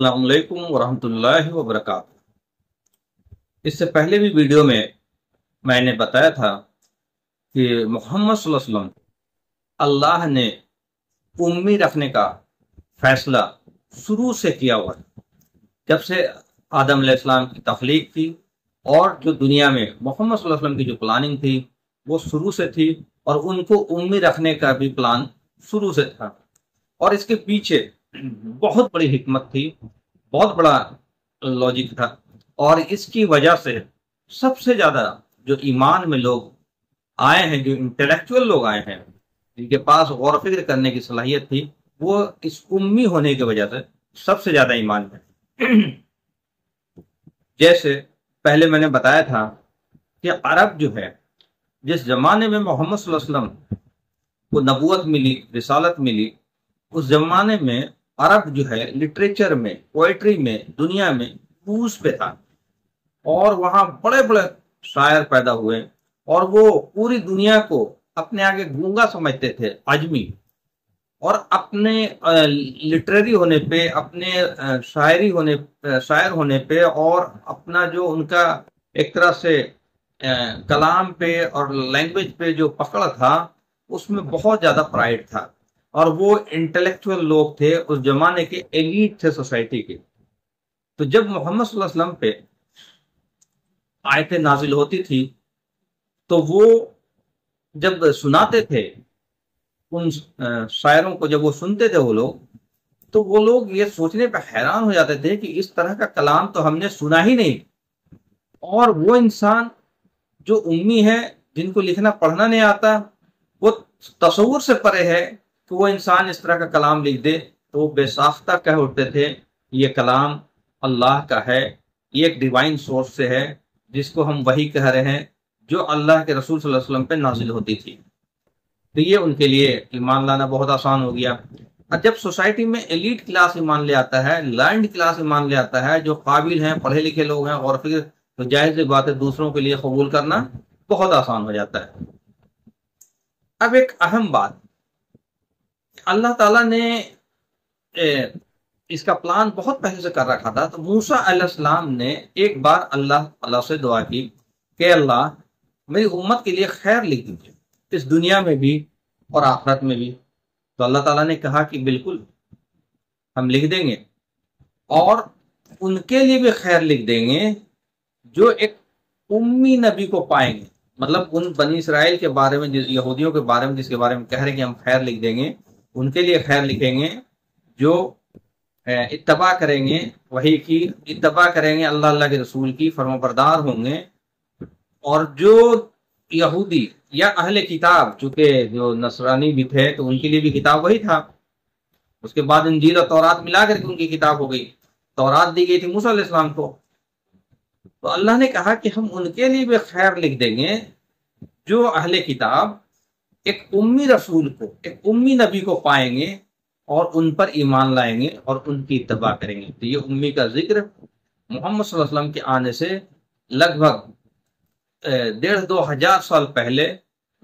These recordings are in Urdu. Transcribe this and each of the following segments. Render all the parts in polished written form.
السلام علیکم ورحمۃ اللہ وبرکاتہ۔ اس سے پہلے بھی ویڈیو میں نے بتایا تھا کہ محمد صلی اللہ علیہ وسلم اللہ نے امی رکھنے کا فیصلہ شروع سے کیا ہوا ہے، جب سے آدم علیہ السلام کی تخلیق تھی، اور جو دنیا میں محمد صلی اللہ علیہ وسلم کی جو پلاننگ تھی وہ شروع سے تھی، اور ان کو امی رکھنے کا بھی پلان شروع سے تھا۔ اور اس کے پیچھے بہت بڑی حکمت تھی، بہت بڑا لاجک تھا، اور اس کی وجہ سے سب سے زیادہ جو ایمان میں لوگ آئے ہیں، جو انٹلیکچوئل لوگ آئے ہیں، جن کے پاس غور و فکر کرنے کی صلاحیت تھی، وہ اس امی ہونے کی وجہ سے سب سے زیادہ ایمان میں جیسے پہلے میں نے بتایا تھا کہ عرب جو ہے، جس زمانے میں محمد صلی اللہ علیہ وسلم کو نبوت ملی، رسالت ملی، اس زمانے میں عرب جو ہے لٹریچر میں، پوئٹری میں، دنیا میں عروج پہ تھا، اور وہاں بڑے بڑے شاعر پیدا ہوئے، اور وہ پوری دنیا کو اپنے آگے گونگا سمجھتے تھے، عجمی، اور اپنے لٹریری ہونے پہ، اپنے شاعر ہونے پہ، اور اپنا جو ان کا ایک طرح سے کلام پہ اور لینگویج پہ جو پکڑ تھا، اس میں بہت زیادہ پرائڈ تھا، اور وہ انٹلیکچوئل لوگ تھے، اس زمانے کے ایلیٹ تھے سوسائٹی کے۔ تو جب محمد صلی اللہ علیہ وسلم پہ آیتیں نازل ہوتی تھی، تو وہ جب سناتے تھے ان شاعروں کو، جب وہ سنتے تھے وہ لوگ یہ سوچنے پہ حیران ہو جاتے تھے کہ اس طرح کا کلام تو ہم نے سنا ہی نہیں۔ اور وہ انسان جو امی ہے، جن کو لکھنا پڑھنا نہیں آتا، وہ تصور سے پرے ہے کہ وہ انسان اس طرح کا کلام لکھ دے، تو وہ بے ساختہ کہہ اٹھتے تھے یہ کلام اللہ کا ہے، یہ ایک ڈیوائن سورس سے ہے، جس کو ہم وحی کہہ رہے ہیں، جو اللہ کے رسول صلی اللہ علیہ وسلم پہ نازل ہوتی تھی۔ تو یہ ان کے لیے ایمان لانا بہت آسان ہو گیا۔ اور جب سوسائٹی میں ایلیٹ کلاس ایمان لے آتا ہے، لرنڈ کلاس ایمان لے آتا ہے، جو قابل ہیں، پڑھے لکھے لوگ ہیں، اور پھر تو ظاہر سی بات ہے دوسروں کے لیے قبول کرنا بہت آسان ہو جاتا ہے۔ اب ایک اہم بات، اللہ تعالیٰ نے اس کا پلان بہت پہلے سے کر رکھا تھا۔ تو موسیٰ علیہ السلام نے ایک بار اللہ سے دعا کی کہ اللہ میری امت کے لیے خیر لکھ دیجیے، اس دنیا میں بھی اور آخرت میں بھی۔ تو اللہ تعالیٰ نے کہا کہ بالکل ہم لکھ دیں گے، اور ان کے لیے بھی خیر لکھ دیں گے جو ایک امی نبی کو پائیں گے۔ مطلب ان بنی اسرائیل کے بارے میں، جس یہودیوں کے بارے میں، جس کے بارے میں کہہ رہے ہیں کہ ہم خیر لکھ دیں گے، ان کے لیے خیر لکھیں گے جو اتباع کریں گے، وحی کی اتباع کریں گے، اللہ کے رسول کی فرما بردار ہوں گے۔ اور جو یہودی یا اہل کتاب، چونکہ جو نصرانی بھی تھے تو ان کے لیے بھی کتاب وہی تھا، اس کے بعد انجیل اور تورات ملا کر کے ان کی کتاب ہو گئی، تورات دی گئی تھی موسیٰ علیہ السلام کو۔ تو اللہ نے کہا کہ ہم ان کے لیے بھی خیر لکھ دیں گے جو اہل کتاب ایک امی رسول کو، ایک امی نبی کو پائیں گے، اور ان پر ایمان لائیں گے اور ان کی اتباع کریں گے۔ تو یہ امی کا ذکر محمد صلی اللہ علیہ وسلم کے آنے سے لگ بھگ 1500 سال پہلے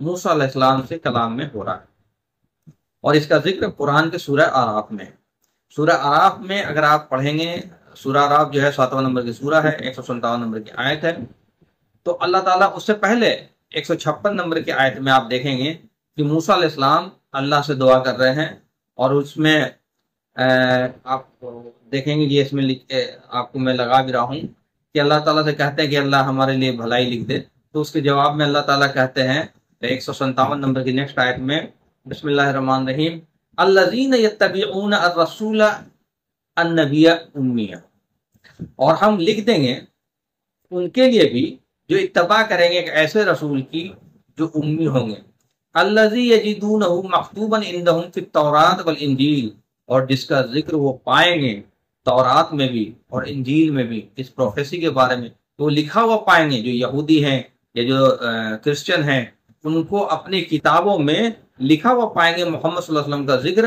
موسیٰ علیہ السلام سے کلام میں ہو رہا ہے، اور اس کا ذکر قرآن کے سورہ اعراف میں ہے۔ سورہ اعراف میں اگر آپ پڑھیں گے، سورہ اعراف جو ہے 7واں نمبر کی سورہ ہے، 157 نمبر کی آیت ہے، تو اللہ تعالیٰ اس سے پہلے 156 نمبر کی آیت میں آپ دیکھیں گے کہ موسیٰ علیہ السلام اللہ سے دعا کر رہے ہیں، اور اس میں آپ دیکھیں گے یہ اس میں آپ کو میں لگا بھی رہا ہوں کہ اللہ تعالیٰ سے کہتے ہیں کہ اللہ ہمارے لیے بھلائی لکھ دے، تو اس کے جواب میں اللہ تعالیٰ کہتے ہیں 157 نمبر کی نیکسٹ آیت میں، بسم اللہ الرحمن الرحیم، الذین یتبعون الرسول النبی امیہ، اور ہم لکھ دیں گے ان کے لیے بھی جو اتباع کریں گے ایک ایسے رسول کی جو امی ہوں گے، الذی یجدونہ مکتوبا عندہم فی التوراۃ والانجیل، اور جس کا ذکر وہ پائیں گے تورات میں بھی اور انجیل میں بھی، اس پروفیسی کے بارے میں تو وہ لکھا ہوا پائیں گے۔ جو یہودی ہیں یا جو کرسچن ہیں، ان کو اپنی کتابوں میں لکھا ہوا پائیں گے محمد صلی اللہ علیہ وسلم کا ذکر۔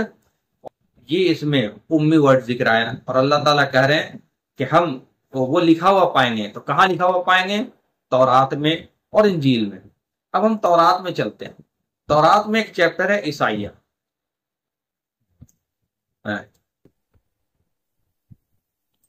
یہ اس میں امی ورڈ ذکر آیا، اور اللہ تعالیٰ کہہ رہے ہیں کہ ہم وہ لکھا ہوا پائیں گے۔ تو کہاں لکھا ہوا پائیں گے؟ تورات میں اور انجیل میں۔ اب ہم تورات میں چلتے ہیں۔ تورات میں ایک چیپٹر ہے عیسائیہ،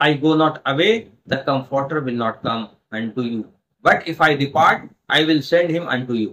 I go not away, the Comforter will not come unto you. But if I depart, I will send him unto you.